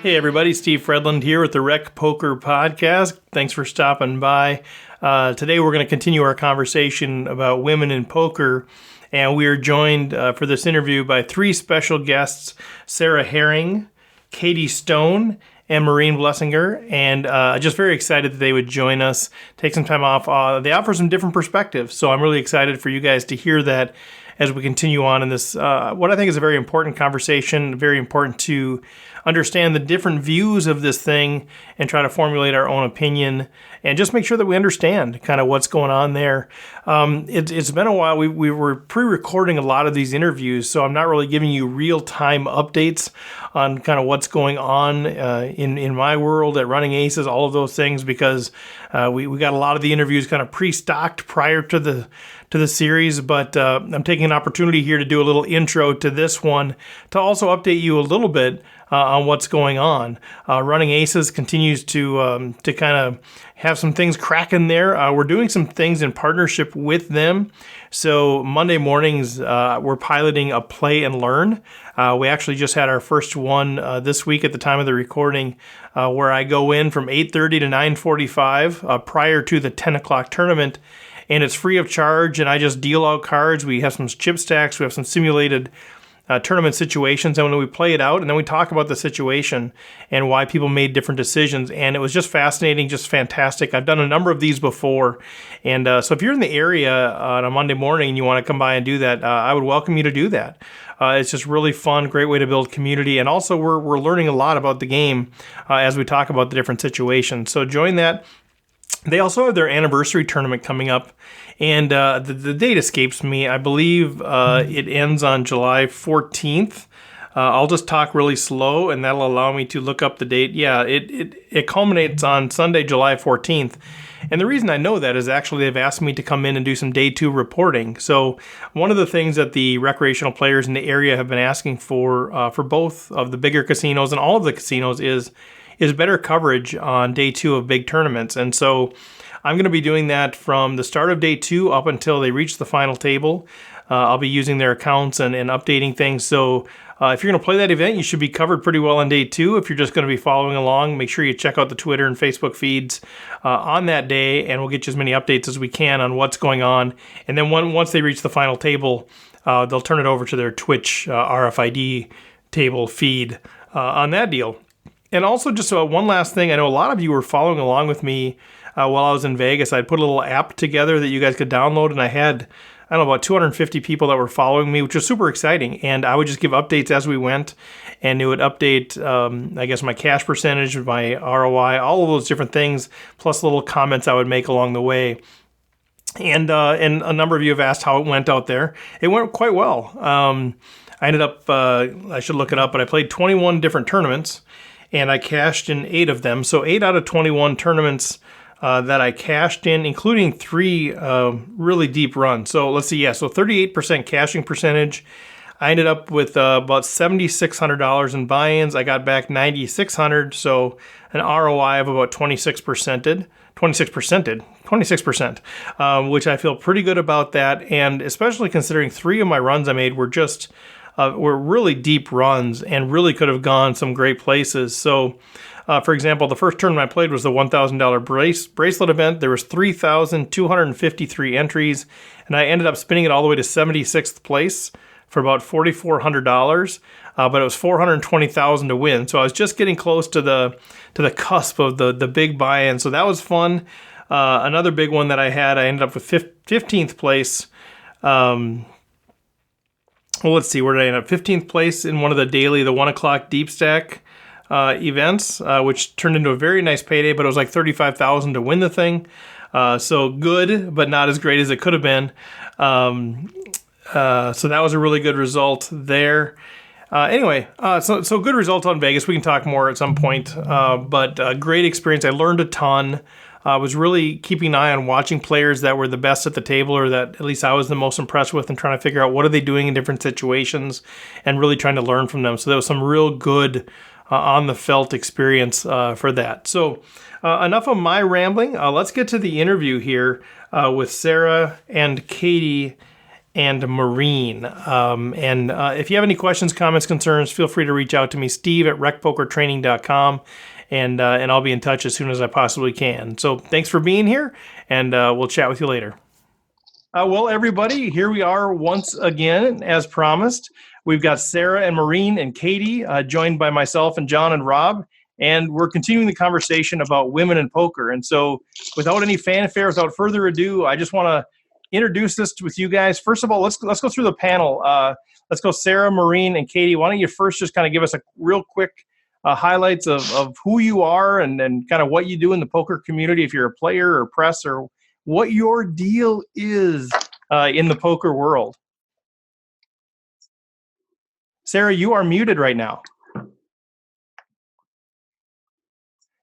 Hey everybody, Steve Fredland here with the Rec Poker Podcast. Thanks for stopping by. Today we're going to continue our conversation about women in poker, and we are joined for this interview by three special guests, Sarah Herring, Katie Stone, and Maureen Bloechlinger, and just very excited that they would join us, take some time off. They offer some different perspectives, so I'm really excited for you guys to hear that as we continue on in this, what I think is a very important conversation, very important to understand the different views of this thing and try to formulate our own opinion and just make sure that we understand kind of what's going on there. It's been a while. We were pre-recording a lot of these interviews, so I'm not really giving you real-time updates on kind of what's going on in my world at Running Aces, all of those things, because we got a lot of the interviews kind of pre-stocked prior to the series, but I'm taking an opportunity here to do a little intro to this one to also update you a little bit on what's going on. Running Aces continues to kind of have some things cracking there. We're doing some things in partnership with them. So Monday mornings, we're piloting a play and learn. We actually just had our first one this week at the time of the recording, where I go in from 8:30 to 9:45 prior to the 10 o'clock tournament. And it's free of charge, and I just deal out cards. We have some chip stacks. We have some simulated tournament situations, and when we play it out, and then we talk about the situation and why people made different decisions. And it was just fascinating, just fantastic. I've done a number of these before, and so if you're in the area on a Monday morning and you want to come by and do that, I would welcome you to do that. It's just really fun, great way to build community, and also we're learning a lot about the game as we talk about the different situations. So join that. They also have their anniversary tournament coming up, and the date escapes me. I believe it ends on July 14th. I'll just talk really slow, and that'll allow me to look up the date. Yeah, it culminates on Sunday, July 14th. And the reason I know that is actually they've asked me to come in and do some day two reporting. So one of the things that the recreational players in the area have been asking for both of the bigger casinos and all of the casinos is better coverage on day two of big tournaments. And so I'm going to be doing that from the start of day two up until they reach the final table. I'll be using their accounts and updating things. So if you're going to play that event, you should be covered pretty well on day two. If you're just going to be following along, make sure you check out the Twitter and Facebook feeds on that day, and we'll get you as many updates as we can on what's going on. And then once they reach the final table, they'll turn it over to their Twitch RFID table feed on that deal. And also just one last thing, I know a lot of you were following along with me while I was in Vegas. I'd put a little app together that you guys could download, and I had, I don't know, about 250 people that were following me, which was super exciting. And I would just give updates as we went, and it would update, I guess, my cash percentage, my ROI, all of those different things, plus little comments I would make along the way. And a number of you have asked how it went out there. It went quite well. I ended up, I should look it up, but I played 21 different tournaments, and I cashed in 8 of them. So 8 out of 21 tournaments that I cashed in, including 3 really deep runs. So let's see, so 38% cashing percentage. I ended up with about $7,600 in buy-ins. I got back $9,600, so an ROI of about 26%, which I feel pretty good about that. And especially considering 3 of my runs I made were just were really deep runs and really could have gone some great places. So, for example, the first tournament I played was the $1,000 bracelet event. There was 3,253 entries, and I ended up spinning it all the way to 76th place for about $4,400. But it was $420,000 to win. So I was just getting close to the cusp of the big buy-in. So that was fun. Another big one that I had, I ended up with 15th place. Well, let's see, where did I end up? 15th place in one of the 1 o'clock deep stack events, which turned into a very nice payday, but it was like $35,000 to win the thing. So good, but not as great as it could have been. So that was a really good result there. Anyway, so good result on Vegas. We can talk more at some point, but great experience. I learned a ton. I was really keeping an eye on watching players that were the best at the table, or that at least I was the most impressed with, and trying to figure out what are they doing in different situations and really trying to learn from them. So there was some real good on the felt experience for that. So enough of my rambling. Let's get to the interview here with Sarah and Katie and Maureen. And if you have any questions, comments, concerns, feel free to reach out to me, steve@recpokertraining.com, and I'll be in touch as soon as I possibly can. So thanks for being here, and we'll chat with you later. Well, everybody, here we are once again, as promised. We've got Sarah and Maureen and Katie, joined by myself and John and Rob, and we're continuing the conversation about women in poker. And so, without any fanfare, without further ado, I just want to introduce this with you guys. First of all, let's go through the panel. Let's go, Sarah, Maureen, and Katie. Why don't you first just kind of give us a real quick highlights of who you are and kind of what you do in the poker community, if you're a player or press, or what your deal is in the poker world. Sarah, you are muted right now.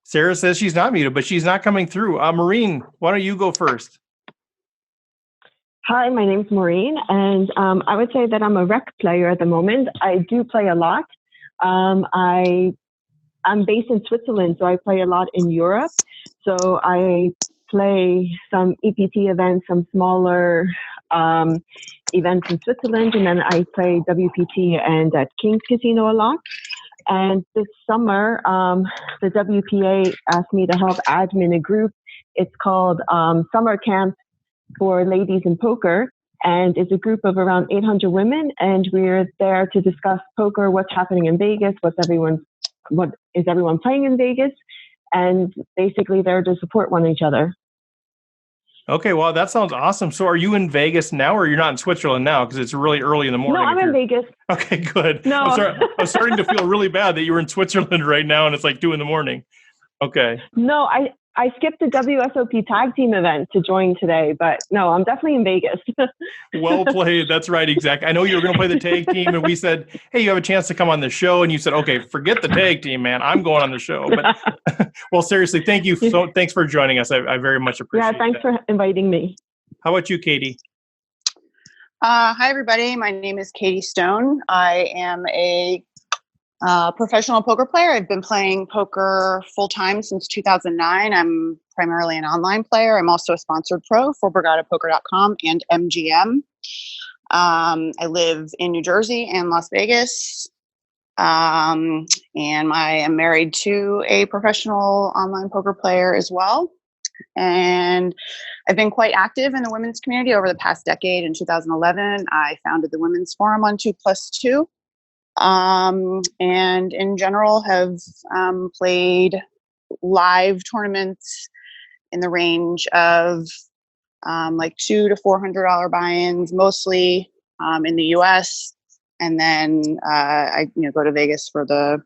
Sarah says she's not muted, but she's not coming through. Maureen, why don't you go first? Hi, my name's Maureen, and I would say that I'm a rec player at the moment. I do play a lot. I'm based in Switzerland, so I play a lot in Europe. So I play some EPT events, some smaller events in Switzerland, and then I play WPT and at King's Casino a lot. And this summer, the WPA asked me to help admin a group. It's called Summer Camp for Ladies in Poker, and it's a group of around 800 women, and we're there to discuss poker, what's happening in Vegas, what is everyone playing in Vegas, and basically there to support one each other. Okay, well, that sounds awesome. So are you in Vegas now, or you're not in Switzerland now because it's really early in the morning? No, I'm in Vegas. Okay, good. No. I'm starting to feel really bad that you're in Switzerland right now and it's like 2 a.m. Okay. No, I skipped the WSOP tag team event to join today, but no, I'm definitely in Vegas. Well played. That's right. Exactly. I know you were going to play the tag team, and we said, hey, you have a chance to come on the show. And you said, okay, forget the tag team, man. I'm going on the show. But well, seriously, thank you. Thanks for joining us. I very much appreciate it. Yeah, thanks for inviting me. How about you, Katie? Hi, everybody. My name is Katie Stone. I am a professional poker player. I've been playing poker full-time since 2009. I'm primarily an online player. I'm also a sponsored pro for BorgataPoker.com and MGM. I live in New Jersey and Las Vegas. And I am married to a professional online poker player as well. And I've been quite active in the women's community over the past decade. In 2011, I founded the Women's Forum on 2+2. And in general have played live tournaments in the range of like $200 to $400 buy-ins, mostly in the U.S. And then I go to Vegas for the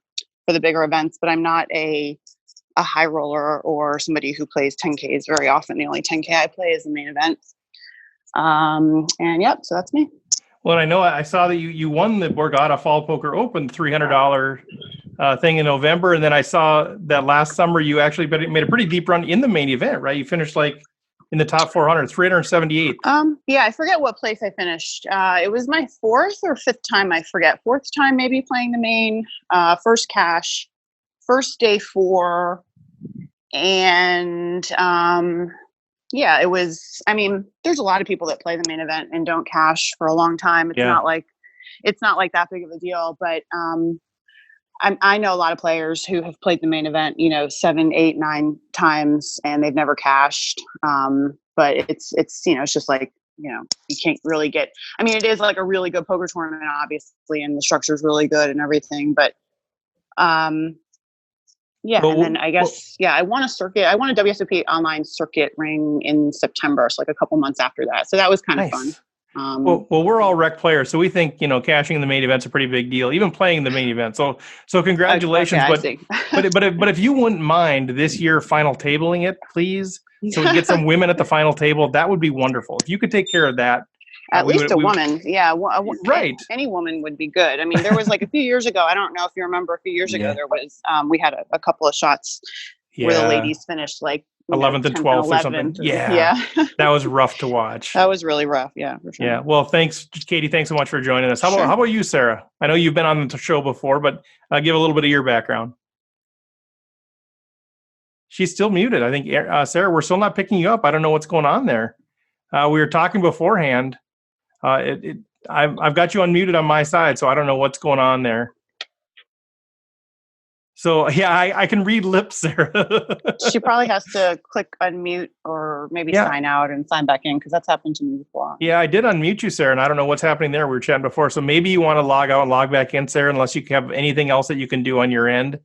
bigger events. But I'm not a high roller or somebody who plays 10Ks very often. The only 10K I play is the main event. And yep, so that's me. Well, I know I saw that you won the Borgata Fall Poker Open $300 thing in November, and then I saw that last summer you actually made a pretty deep run in the main event, right? You finished like in the top 400, 378. Yeah, I forget what place I finished. It was my 4th or 5th time, I forget. 4th time maybe playing the main, first cash, first day 4, and yeah, it was, I mean, there's a lot of people that play the main event and don't cash for a long time. It's not like that big of a deal, but I know a lot of players who have played the main event, 7, 8, 9 times, and they've never cashed. But it's it's just like, you can't really get, I mean, it is like a really good poker tournament, obviously, and the structure is really good and everything, but yeah, and then I guess, I won a circuit. I won a WSOP online circuit ring in September, so like a couple months after that. So that was kind of fun. Well, we're all rec players, so we think cashing in the main event's a pretty big deal, even playing the main event. So congratulations. Okay, but if you wouldn't mind this year final tabling it, please, so we get some women at the final table, that would be wonderful. If you could take care of that. At least a woman. Yeah. Right. Any woman would be good. I mean, there was like a few years ago, I don't know if you remember, a few years ago, there was, we had a couple of shots where the ladies finished like 11th and 12th or something. Yeah. That was rough to watch. That was really rough. Yeah. For sure. Yeah. Well, thanks, Katie. Thanks so much for joining us. How about you, Sarah? I know you've been on the show before, but give a little bit of your background. She's still muted. I think, Sarah, we're still not picking you up. I don't know what's going on there. We were talking beforehand. I've got you unmuted on my side, so I don't know what's going on there. So yeah, I can read lips there. She probably has to click unmute or maybe sign out and sign back in, because that's happened to me before. Yeah, I did unmute you, Sarah, and I don't know what's happening there. We were chatting before, so maybe you want to log out and log back in, Sarah, unless you have anything else that you can do on your end.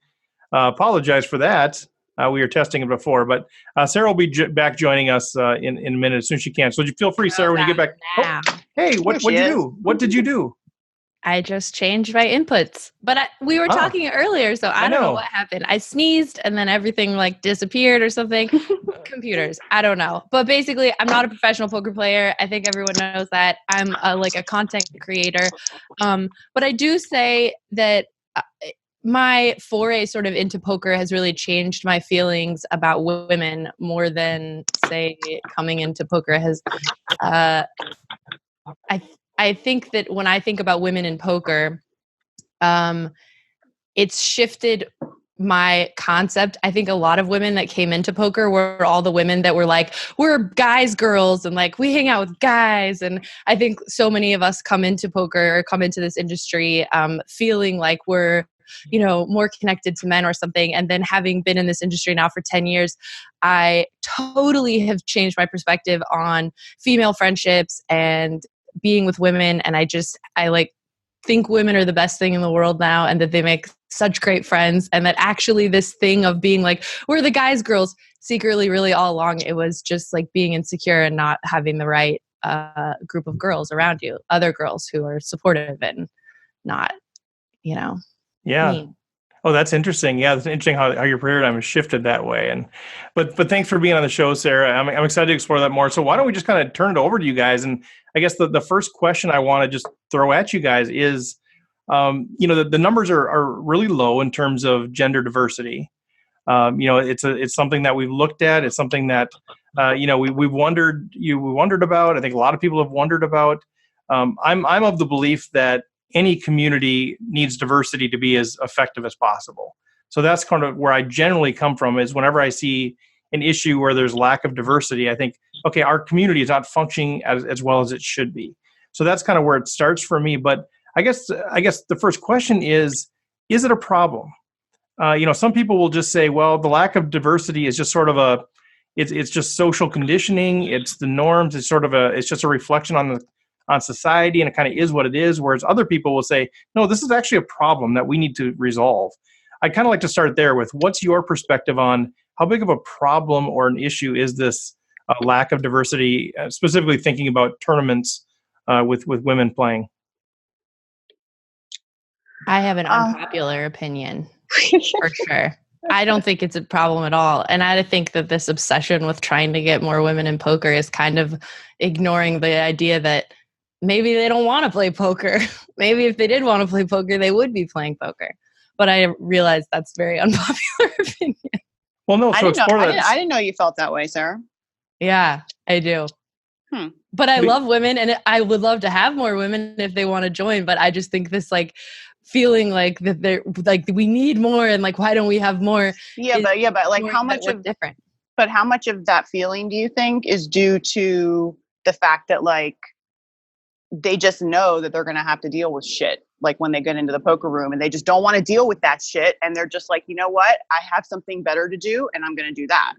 Apologize for that. We were testing it before, but Sarah will be back joining us in a minute as soon as she can. So feel free, Sarah, when you get back. Now. Oh, hey, what'd you do? What did you do? I just changed my inputs, but we were talking earlier, so I don't know what happened. I sneezed and then everything like disappeared or something. Computers, I don't know. But basically, I'm not a professional poker player. I think everyone knows that. I'm like a content creator. But I do say that my foray sort of into poker has really changed my feelings about women more than, say, coming into poker has. I think that when I think about women in poker, it's shifted my concept. I think a lot of women that came into poker were all the women that were like, we're guys, girls, and like we hang out with guys. And I think so many of us come into poker or come into this industry feeling like we're, you know, more connected to men or something. And then having been in this industry now for 10 years, I totally have changed my perspective on female friendships and being with women. And I like think women are the best thing in the world now, and that they make such great friends, and that actually this thing of being like, we're the guys, girls, secretly really all along, it was just like being insecure and not having the right group of girls around you, other girls who are supportive and not, you know, mean. Oh, that's interesting. Yeah, it's interesting how your paradigm has shifted that way. And but thanks for being on the show, Sarah. I'm excited to explore that more. So why don't we just kind of turn it over to you guys? And I guess the first question I want to just throw at you guys is, you know, the numbers are really low in terms of gender diversity. You know, it's something that we've looked at. It's something that you know we wondered about. I think a lot of people have wondered about. I'm of the belief that any community needs diversity to be as effective as possible. So that's kind of where I generally come from, is whenever I see an issue where there's lack of diversity, I think, okay, our community is not functioning as well as it should be. So that's kind of where it starts for me. But I guess the first question is it a problem? You know, some people will just say, well, the lack of diversity is just sort of it's just social conditioning. It's the norms. It's just a reflection on society, and it kind of is what it is. Whereas other people will say, no, this is actually a problem that we need to resolve. I'd kind of like to start there with, what's your perspective on how big of a problem or an issue is this lack of diversity, specifically thinking about tournaments with women playing? I have an unpopular opinion, for sure. I don't think it's a problem at all. And I think that this obsession with trying to get more women in poker is kind of ignoring the idea that maybe they don't want to play poker. Maybe if they did want to play poker, they would be playing poker. But I realize that's very unpopular opinion. Well, no, so I didn't know you felt that way, Sarah. Yeah, I do. But I love women, and I would love to have more women if they want to join. But I just think this like feeling like that they're like, we need more, and like, why don't we have more? But like how much of different? But how much of that feeling do you think is due to the fact that like they just know that they're going to have to deal with shit, like when they get into the poker room, and they just don't want to deal with that shit, and they're just like, you know what, I have something better to do, and I'm going to do that?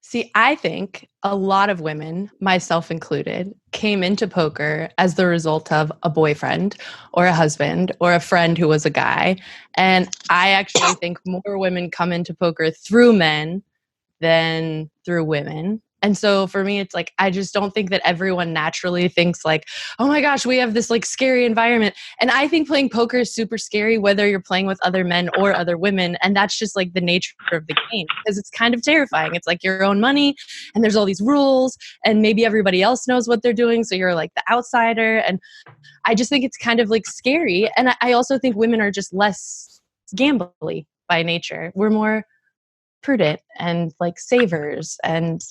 See, I think a lot of women, myself included, came into poker as the result of a boyfriend or a husband or a friend who was a guy. And I actually think more women come into poker through men than through women. And so for me, it's like, I just don't think that everyone naturally thinks like, oh my gosh, we have this like scary environment. And I think playing poker is super scary, whether you're playing with other men or other women. And that's just like the nature of the game, because it's kind of terrifying. It's like your own money, and there's all these rules, and maybe everybody else knows what they're doing, so you're like the outsider. And I just think it's kind of like scary. And I also think women are just less gambly by nature. We're more prudent and like savers and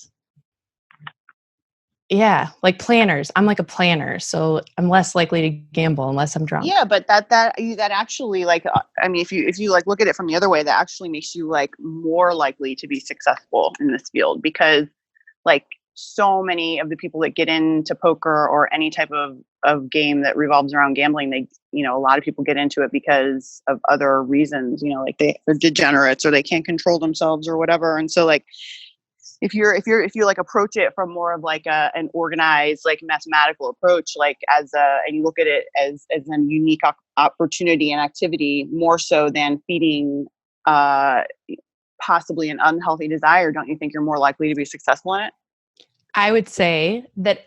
like planners. I'm like a planner, so I'm less likely to gamble unless I'm drunk. Yeah, but that actually, like, I mean, if you like look at it from the other way, that actually makes you like more likely to be successful in this field, because like so many of the people that get into poker or any type of game that revolves around gambling, they, a lot of people get into it because of other reasons, like they're degenerates or they can't control themselves or whatever. And so like, if you like approach it from more of like an organized, like mathematical approach, like and you look at it as a unique opportunity and activity more so than feeding possibly an unhealthy desire, don't you think you're more likely to be successful in it? I would say that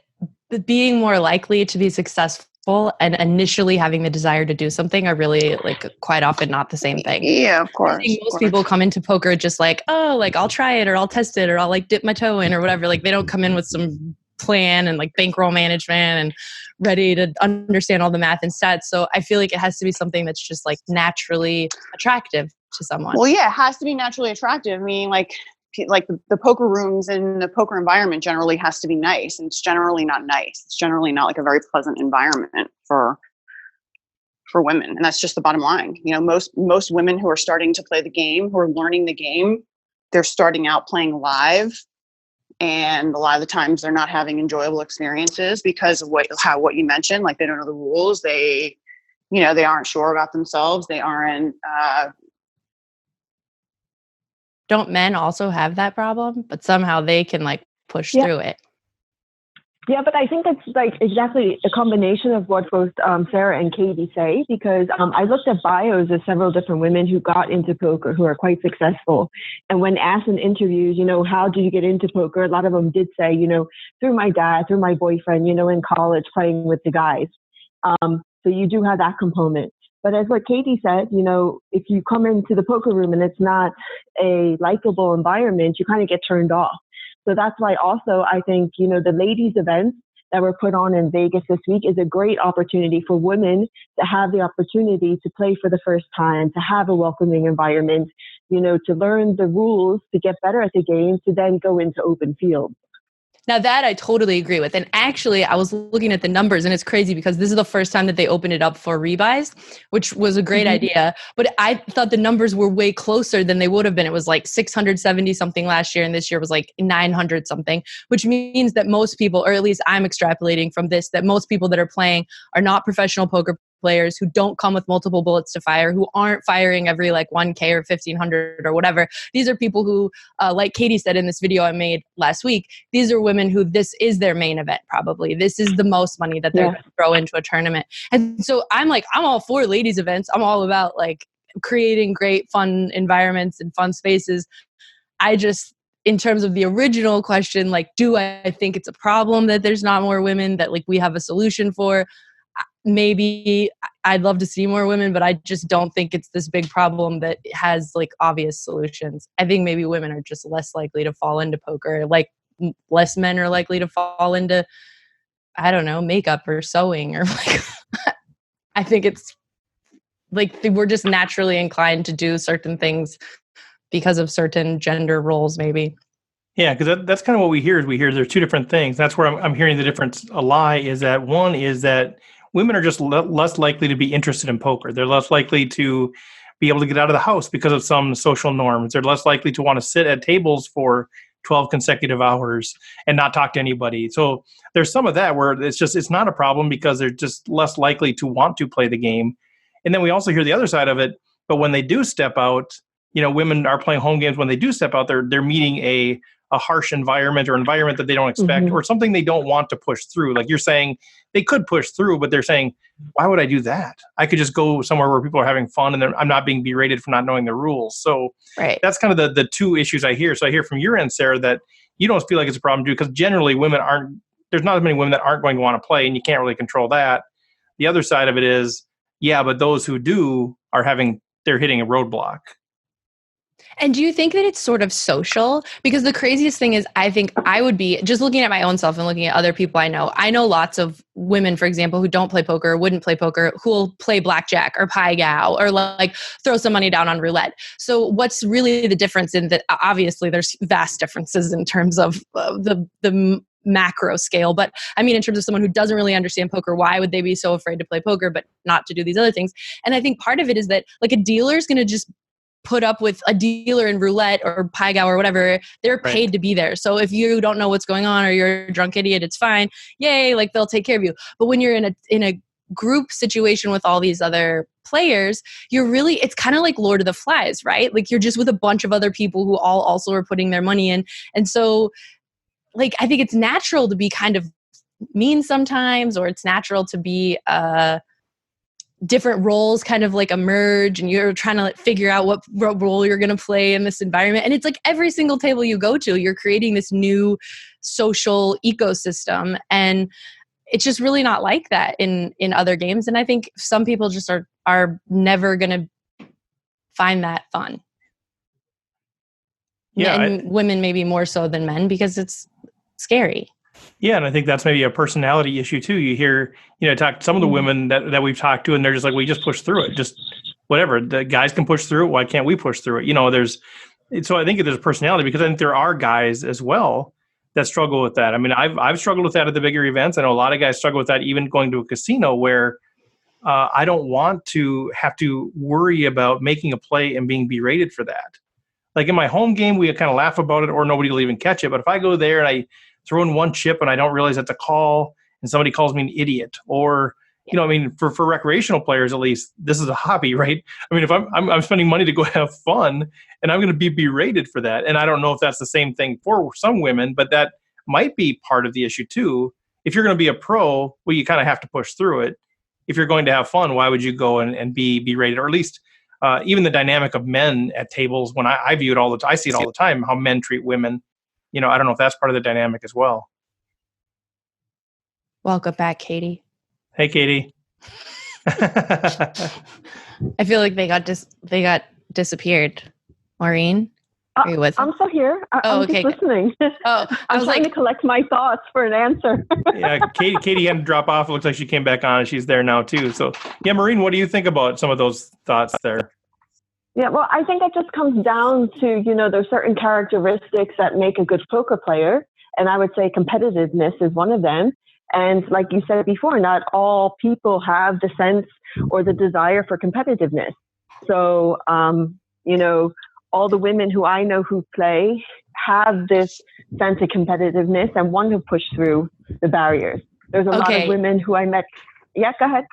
being more likely to be successful and initially having the desire to do something are really like quite often not the same thing. Yeah, of course. I think most people come into poker just like, oh, like I'll try it or I'll test it or I'll like dip my toe in or whatever. Like they don't come in with some plan and like bankroll management and ready to understand all the math and stats. So I feel like it has to be something that's just like naturally attractive to someone. Well, yeah, it has to be naturally attractive. I mean, like the poker rooms and the poker environment generally has to be nice, and it's generally not nice. It's generally not like a very pleasant environment for women, and that's just the bottom line. Most women who are starting to play the game, who are learning the game, they're starting out playing live, and a lot of the times they're not having enjoyable experiences because of what you mentioned. Like they don't know the rules. They aren't sure about themselves. They aren't. Don't men also have that problem? But somehow they can like push through it. Yeah, but I think that's like exactly a combination of what both Sarah and Katie say, because I looked at bios of several different women who got into poker who are quite successful. And when asked in interviews, how did you get into poker? A lot of them did say, through my dad, through my boyfriend, in college playing with the guys. So you do have that component. But as what Katie said, if you come into the poker room and it's not a likable environment, you kind of get turned off. So that's why also I think, the ladies events that were put on in Vegas this week is a great opportunity for women to have the opportunity to play for the first time, to have a welcoming environment, to learn the rules, to get better at the game, to then go into open field. Now that I totally agree with. And actually, I was looking at the numbers and it's crazy because this is the first time that they opened it up for rebuys, which was a great idea. But I thought the numbers were way closer than they would have been. It was like 670 something last year and this year was like 900 something, which means that most people, or at least I'm extrapolating from this, that most people that are playing are not professional poker players who don't come with multiple bullets to fire, who aren't firing every like 1K or 1,500 or whatever. These are people who, like Katie said in this video I made last week, these are women who this is their main event probably. This is the most money that they're going to throw into a tournament. And so I'm all for ladies events. I'm all about like creating great fun environments and fun spaces. I just, in terms of the original question, like, do I think it's a problem that there's not more women that like we have a solution for? Maybe I'd love to see more women, but I just don't think it's this big problem that has like obvious solutions. I think maybe women are just less likely to fall into poker, like less men are likely to fall into, I don't know, makeup or sewing or like, I think it's like we're just naturally inclined to do certain things because of certain gender roles maybe. Yeah, because that's kind of what we hear. There's two different things. That's where I'm hearing the difference a lie is that one is that women are just less likely to be interested in poker. They're less likely to be able to get out of the house because of some social norms. They're less likely to want to sit at tables for 12 consecutive hours and not talk to anybody. So there's some of that where it's not a problem because they're just less likely to want to play the game. And then we also hear the other side of it. But when they do step out, women are playing home games. When they do step out, they're meeting a harsh environment or environment that they don't expect or something they don't want to push through. Like you're saying, they could push through, but they're saying, why would I do that? I could just go somewhere where people are having fun and I'm not being berated for not knowing the rules. So that's kind of the two issues I hear. So I hear from your end, Sarah, that you don't feel like it's a problem too, because generally there's not as many women that aren't going to want to play and you can't really control that. The other side of it is, but those who do they're hitting a roadblock. And do you think that it's sort of social? Because the craziest thing is, I think I would be, just looking at my own self and looking at other people I know lots of women, for example, who don't play poker, wouldn't play poker, who will play blackjack or pie gow or like throw some money down on roulette. So what's really the difference in that? Obviously, there's vast differences in terms of the macro scale. But I mean, in terms of someone who doesn't really understand poker, why would they be so afraid to play poker but not to do these other things? And I think part of it is that like a dealer is going to just put up with a dealer in roulette or pai gow or whatever. They're paid to be there. So if you don't know what's going on or you're a drunk idiot, it's fine. Yay, like they'll take care of you. But when you're in a group situation with all these other players, it's kind of like Lord of the Flies, right? Like you're just with a bunch of other people who all also are putting their money in. And so like, I think it's natural to be kind of mean sometimes, or it's natural to be, different roles kind of like emerge, and you're trying to like figure out what role you're going to play in this environment. And it's like every single table you go to, you're creating this new social ecosystem. And it's just really not like that in other games. And I think some people just are never going to find that fun. Yeah. And women maybe more so than men, because it's scary. Yeah, and I think that's maybe a personality issue too. You hear, talk to some of the women that we've talked to, and they're just like, we just push through it. Just whatever. The guys can push through it. Why can't we push through it? So I think there's a personality, because I think there are guys as well that struggle with that. I mean, I've struggled with that at the bigger events. I know a lot of guys struggle with that even going to a casino, where I don't want to have to worry about making a play and being berated for that. Like in my home game, we kind of laugh about it, or nobody will even catch it. But if I go there and I throw in one chip and I don't realize that's a call, and somebody calls me an idiot, or for recreational players, at least, this is a hobby, right? I mean, if I'm spending money to go have fun, and I'm going to be berated for that. And I don't know if that's the same thing for some women, but that might be part of the issue too. If you're going to be a pro, well, you kind of have to push through it. If you're going to have fun, why would you go and be berated? Or at least even the dynamic of men at tables, when I view it all the time, I see it all the time, how men treat women. I don't know if that's part of the dynamic as well. Welcome back, Katie. Hey, Katie. I feel like they got disappeared. Maureen, are you with? I'm still here. I'm okay. Just listening. Oh, I'm trying to collect my thoughts for an answer. Yeah, Katie had to drop off. It looks like she came back on, and she's there now too. So, yeah, Maureen, what do you think about some of those thoughts there? Yeah, well, I think it just comes down to, there's certain characteristics that make a good poker player. And I would say competitiveness is one of them. And like you said before, not all people have the sense or the desire for competitiveness. So, all the women who I know who play have this sense of competitiveness and want to push through the barriers. There's a lot of women who I met. Yeah, go ahead.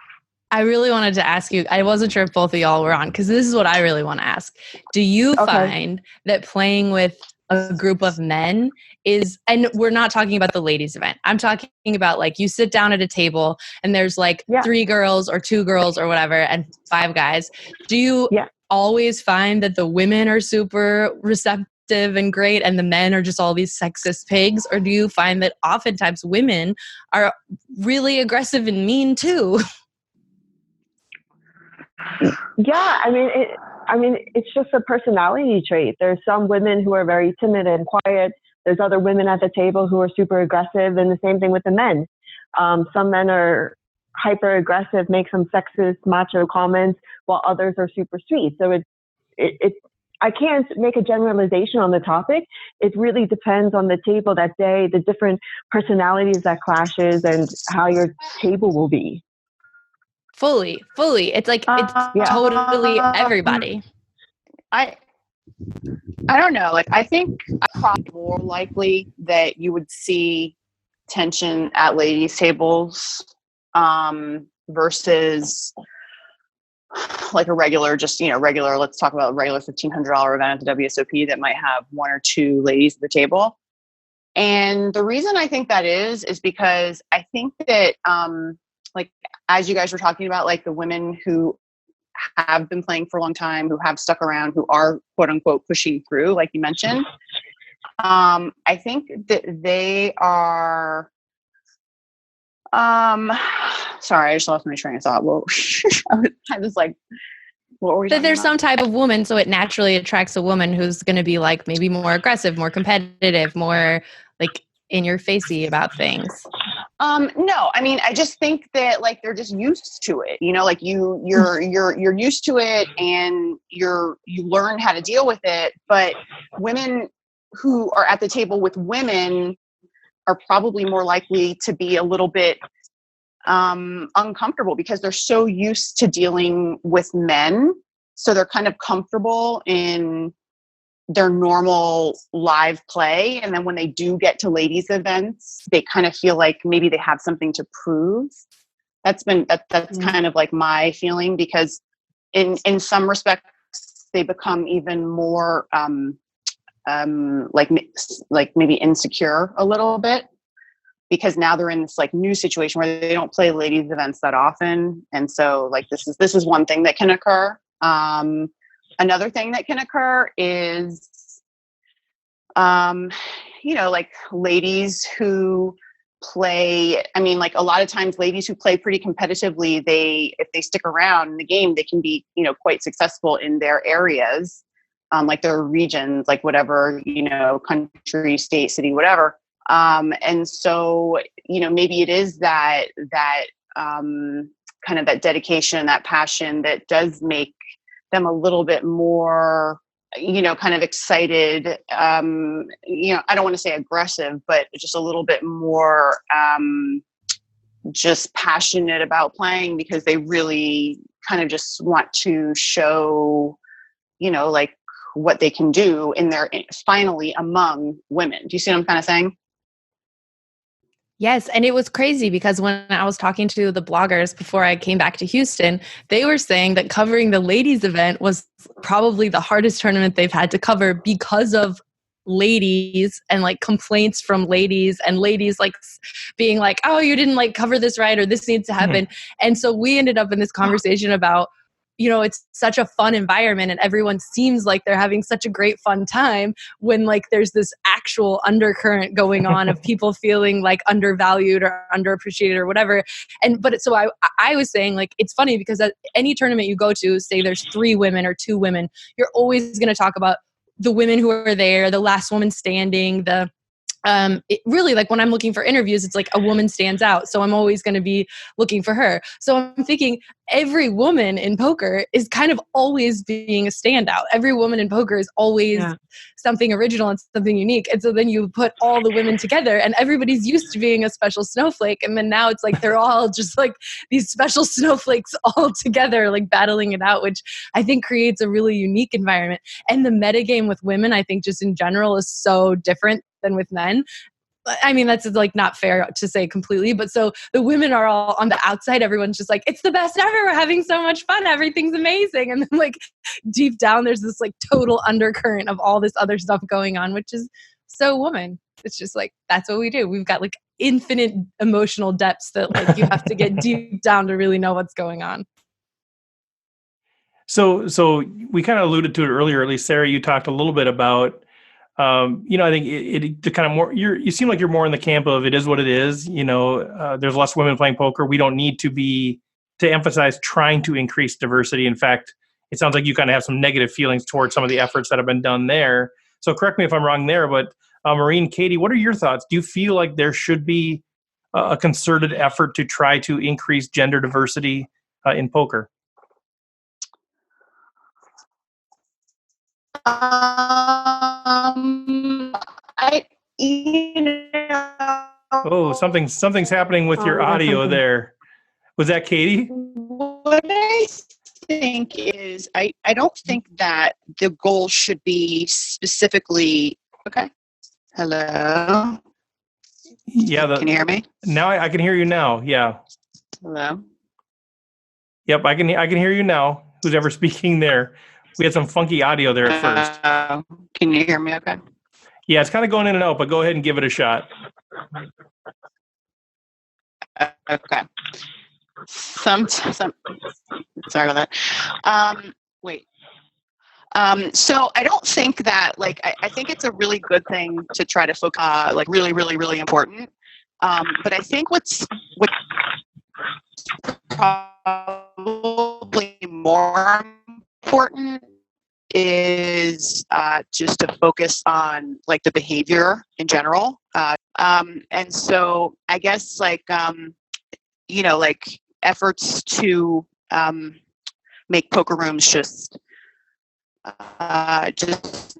I really wanted to ask you, I wasn't sure if both of y'all were on, because this is what I really want to ask. Do you find that playing with a group of men is, and we're not talking about the ladies event, I'm talking about like you sit down at a table and there's like 3 girls or 2 girls or whatever and 5 guys. Do you always find that the women are super receptive and great and the men are just all these sexist pigs? Or do you find that oftentimes women are really aggressive and mean too? Yeah, it's just a personality trait. There's some women who are very timid and quiet. There's other women at the table who are super aggressive, and the same thing with the men. Some men are hyper aggressive, make some sexist, macho comments, while others are super sweet. So I can't make a generalization on the topic. It really depends on the table that day, the different personalities that clashes, and how your table will be. Fully. It's like, it's totally everybody. I don't know. Like, I think probably more likely that you would see tension at ladies' tables versus like a regular, let's talk about a regular $1,500 event at the WSOP that might have 1 or 2 ladies at the table. And the reason I think that is because I think that, like, as you guys were talking about, like the women who have been playing for a long time, who have stuck around, who are quote unquote pushing through, like you mentioned, I think that they are, sorry, I just lost my train of thought. Well, I was like, what were we talking there's about? some type of woman, so it naturally attracts a woman who's going to be like maybe more aggressive, more competitive, more like in your facey about things. No, I mean, I just think that like they're just used to it, like you're used to it and you learn how to deal with it. But women who are at the table with women are probably more likely to be a little bit uncomfortable because they're so used to dealing with men So they're kind of comfortable in their normal live play. And then when they do get to ladies events, they kind of feel like maybe they have something to prove. That's kind of like my feeling, because in some respects they become even more like maybe insecure a little bit, because now they're in this like new situation where they don't play ladies events that often. And so like this is one thing that can occur. Another thing that can occur is like ladies who play, I mean, like a lot of times ladies who play pretty competitively, if they stick around in the game, they can be, quite successful in their areas, like their regions, like whatever, country, state, city, whatever. And so, maybe it is that kind of that dedication, that passion that does make them a little bit more, kind of excited, I don't want to say aggressive, but just a little bit more just passionate about playing, because they really kind of just want to show, like what they can do finally among women. Do you see what I'm kind of saying? Yes. And it was crazy because when I was talking to the bloggers before I came back to Houston, they were saying that covering the ladies event was probably the hardest tournament they've had to cover because of ladies and like complaints from ladies, and ladies like being like, oh, you didn't like cover this right, or this needs to happen. And so we ended up in this conversation about, it's such a fun environment and everyone seems like they're having such a great fun time when like there's this actual undercurrent going on of people feeling like undervalued or underappreciated or whatever. So I was saying, like, it's funny because at any tournament you go to, say there's 3 women or 2 women, you're always going to talk about the women who are there, the last woman standing, it really, like when I'm looking for interviews, it's like a woman stands out. So I'm always going to be looking for her. So I'm thinking every woman in poker is kind of always being a standout. Every woman in poker is always something original and something unique. And so then you put all the women together and everybody's used to being a special snowflake. And then now it's like they're all just like these special snowflakes all together, like battling it out, which I think creates a really unique environment. And the metagame with women, I think just in general is so different than with men. I mean, that's like not fair to say completely, but so the women are all on the outside. Everyone's just like, it's the best ever. We're having so much fun. Everything's amazing. And then like deep down, there's this like total undercurrent of all this other stuff going on, which is so woman. It's just like, that's what we do. We've got like infinite emotional depths that like you have to get deep down to really know what's going on. So we kind of alluded to it earlier, at least Sarah, you talked a little bit about, I think it the kind of more, you seem like you're more in the camp of it is what it is. There's less women playing poker. We don't need to emphasize trying to increase diversity. In fact, it sounds like you kind of have some negative feelings towards some of the efforts that have been done there. So correct me if I'm wrong there, but Maureen, Katie, what are your thoughts? Do you feel like there should be a concerted effort to try to increase gender diversity in poker? Oh, something's happening with your audio there. Was that Katie? What I think is, I don't think that the goal should be specifically, okay. Hello? Yeah. Can you hear me? Now I can hear you now. Yeah. Hello? Yep, I can hear you now. Who's ever speaking there? We had some funky audio there at first. Can you hear me okay? Yeah, it's kind of going in and out, but go ahead and give it a shot. Okay. Sorry about that. Wait. So I don't think that, like, I think it's a really good thing to try to focus, like really, really, really important. But I think what's probably more important is just to focus on like the behavior in general. And so I guess like, like efforts to make poker rooms just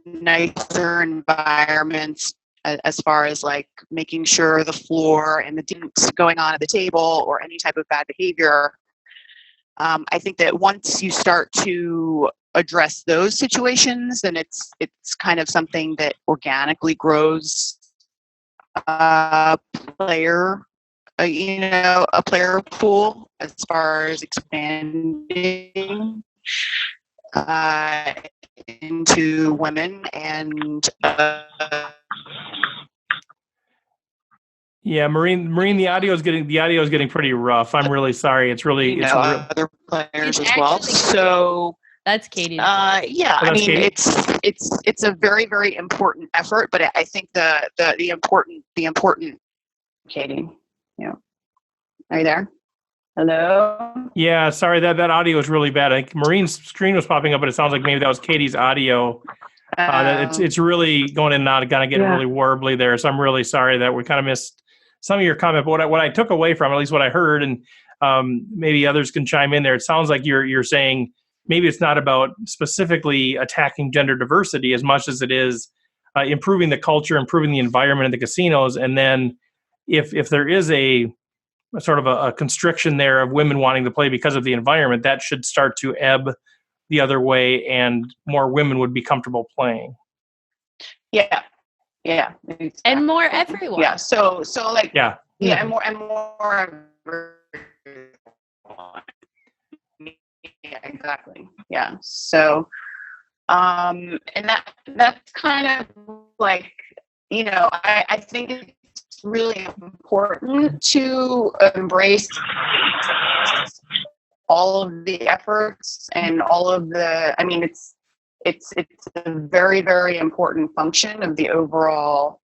nicer environments, as far as like making sure the floor and the dinks going on at the table or any type of bad behavior. I think that once you start to address those situations, then it's kind of something that organically grows a player pool as far as expanding into women and Yeah, Maureen, the audio is getting pretty rough. I'm really sorry. It's really other players as well. So that's Katie. Yeah, I mean, Katie? it's a very, very important effort, but I think the important Katie, yeah, are you there? Hello? Yeah, sorry, that audio is really bad. I think Maureen's screen was popping up, but it sounds like maybe that was Katie's audio. It's really going in and out, kind of getting really warbly there. So I'm really sorry that we kind of missed some of your comment. But what I took away from, at least what I heard, and maybe others can chime in there. It sounds like you're saying maybe it's not about specifically attacking gender diversity as much as it is improving the culture, improving the environment in the casinos, and then if there is a sort of a constriction there of women wanting to play because of the environment, that should start to ebb the other way, and more women would be comfortable playing. Yeah, exactly. And more everyone. Yeah, so like and more everyone. Yeah, exactly. Yeah. So, and that's kind of like, I think it's really important to embrace all of the efforts and all of the, I mean, it's a very, very important function of the overall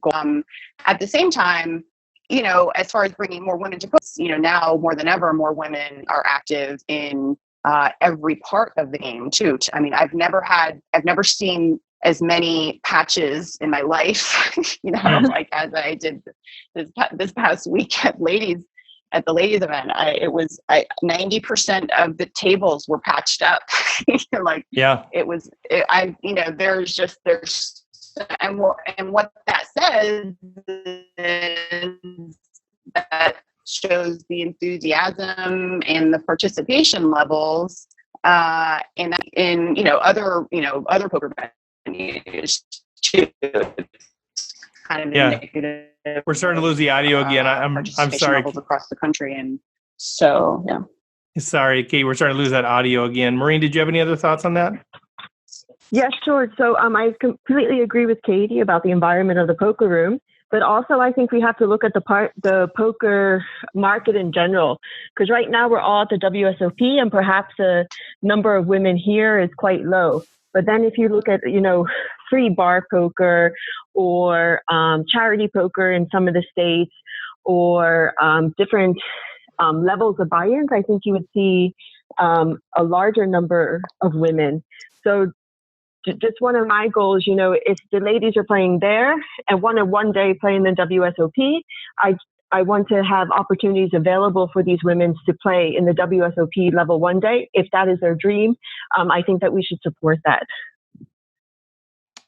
goal. At the same time, as far as bringing more women to posts, now more than ever, more women are active in every part of the game too. I mean, I've never seen as many patches in my life, like as I did this past week at the ladies event. 90% of the tables were patched up. And what that says is that shows the enthusiasm and the participation levels in other poker venues too. Kind of indicative. We're starting to lose the audio again. I'm sorry. Levels across the country, and so yeah. Sorry, Kate. We're starting to lose that audio again. Maureen, did you have any other thoughts on that? Yes, sure. So I completely agree with Katie about the environment of the poker room, but also I think we have to look at the poker market in general, because right now we're all at the WSOP, and perhaps the number of women here is quite low. But then if you look at, free bar poker or charity poker in some of the states, or different levels of buy-ins, I think you would see a larger number of women. So just one of my goals, if the ladies are playing there and want to one day play in the WSOP, I want to have opportunities available for these women to play in the WSOP level one day. If that is their dream, I think that we should support that.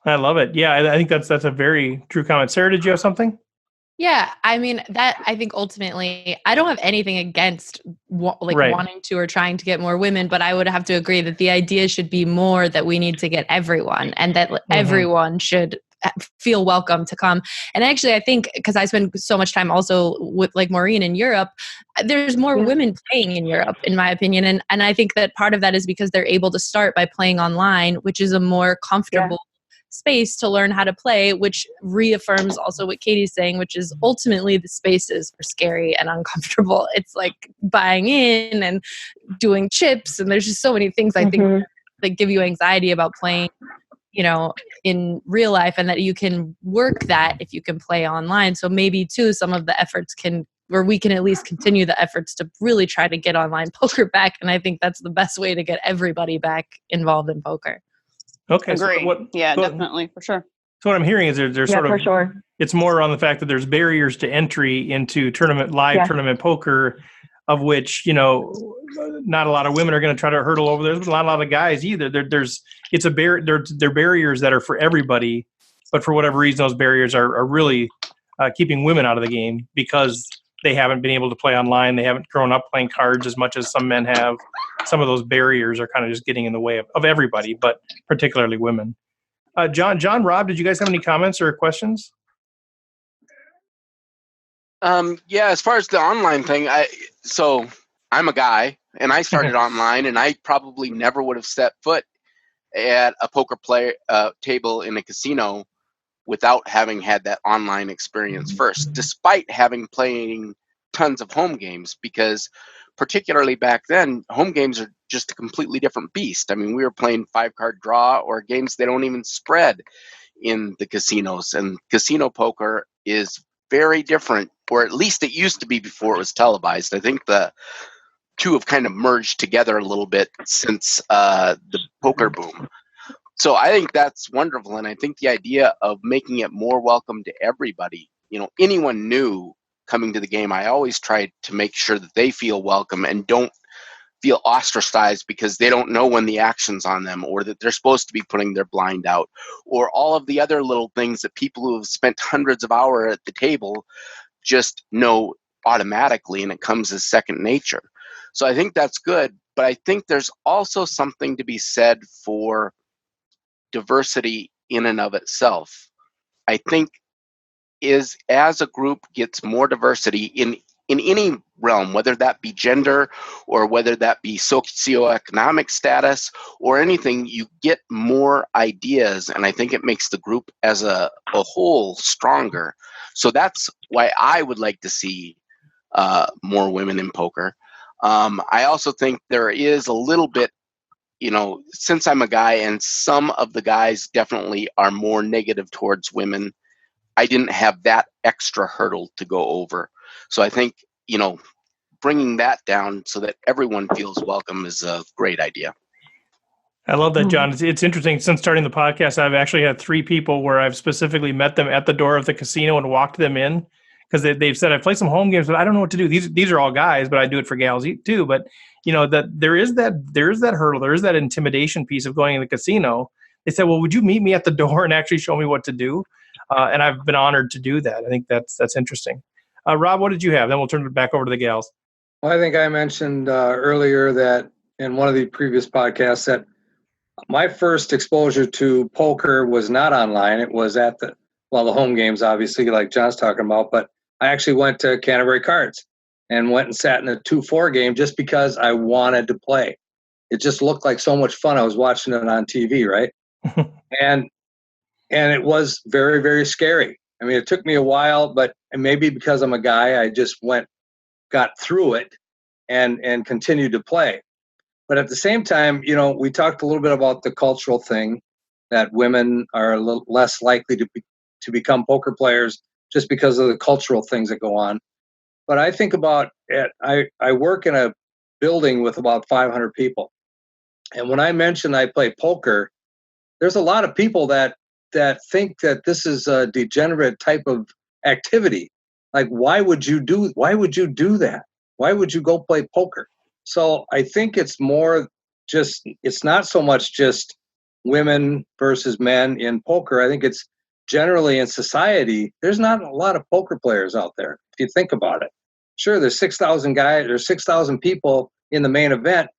I love it. Yeah, I think that's a very true comment. Sarah, did you have something? Yeah, I mean, that I think ultimately, I don't have anything against wanting to or trying to get more women, but I would have to agree that the idea should be more that we need to get everyone, and that everyone should feel welcome to come. And actually, I think, because I spend so much time also with like Maureen in Europe, there's more women playing in Europe, in my opinion. And I think that part of that is because they're able to start by playing online, which is a more comfortable space to learn how to play, which reaffirms also what Katie's saying, which is ultimately the spaces are scary and uncomfortable. It's like buying in and doing chips, and there's just so many things I think that give you anxiety about playing, in real life, and that you can work that if you can play online. So maybe too, some of the efforts we can at least continue the efforts to really try to get online poker back. And I think that's the best way to get everybody back involved in poker. Okay. Agree. Definitely, for sure. So what I'm hearing is there's sort of, for sure. It's more on the fact that there's barriers to entry into live tournament poker, of which, not a lot of women are going to try to hurdle over. There's not a lot of guys either. They're barriers that are for everybody, but for whatever reason, those barriers are really keeping women out of the game because they haven't been able to play online. They haven't grown up playing cards as much as some men have. Some of those barriers are kind of just getting in the way of everybody, but particularly women. John, Rob, did you guys have any comments or questions? Yeah, as far as the online thing, so I'm a guy, and I started online, and I probably never would have set foot at a poker table in a casino without having had that online experience first, despite having playing tons of home games, because particularly back then, home games are just a completely different beast. I mean, we were playing 5-card draw or games they don't even spread in the casinos, and casino poker is very different, or at least it used to be before it was televised. I think the two have kind of merged together a little bit since the poker boom. So I think that's wonderful, and I think the idea of making it more welcome to everybody, anyone new coming to the game, I always try to make sure that they feel welcome and don't feel ostracized because they don't know when the action's on them, or that they're supposed to be putting their blind out, or all of the other little things that people who have spent hundreds of hours at the table just know automatically, and it comes as second nature. So I think that's good, but I think there's also something to be said for diversity in and of itself. I think as a group gets more diversity in any realm, whether that be gender or whether that be socioeconomic status or anything, you get more ideas, and I think it makes the group as a whole stronger. So that's why I would like to see more women in poker. I also think there is a little bit, since I'm a guy and some of the guys definitely are more negative towards women, I didn't have that extra hurdle to go over. So I think, bringing that down so that everyone feels welcome is a great idea. I love that, John. It's interesting. Since starting the podcast, I've actually had 3 people where I've specifically met them at the door of the casino and walked them in because they've said, I play some home games, but I don't know what to do. These are all guys, but I do it for gals too. But that there is that hurdle. There is that intimidation piece of going in the casino. They said, well, would you meet me at the door and actually show me what to do? And I've been honored to do that. I think that's interesting. Rob, what did you have? Then we'll turn it back over to the gals. Well, I think I mentioned earlier that in one of the previous podcasts that my first exposure to poker was not online. It was at the home games, obviously, like John's talking about. But I actually went to Canterbury Cards and went and sat in a 2-4 game just because I wanted to play. It just looked like so much fun. I was watching it on TV, right? and it was very, very scary. I mean, it took me a while, but maybe because I'm a guy, I just got through it and continued to play. But at the same time, we talked a little bit about the cultural thing, that women are a little less likely to become poker players just because of the cultural things that go on. But I think about it, I work in a building with about 500 people. And when I mention I play poker, there's a lot of people that think that this is a degenerate type of activity. Like, why would you do that? Why would you go play poker? So I think it's not so much just women versus men in poker. I think it's generally in society, there's not a lot of poker players out there, if you think about it. Sure, there's 6,000 guys, there's 6,000 people in the main event,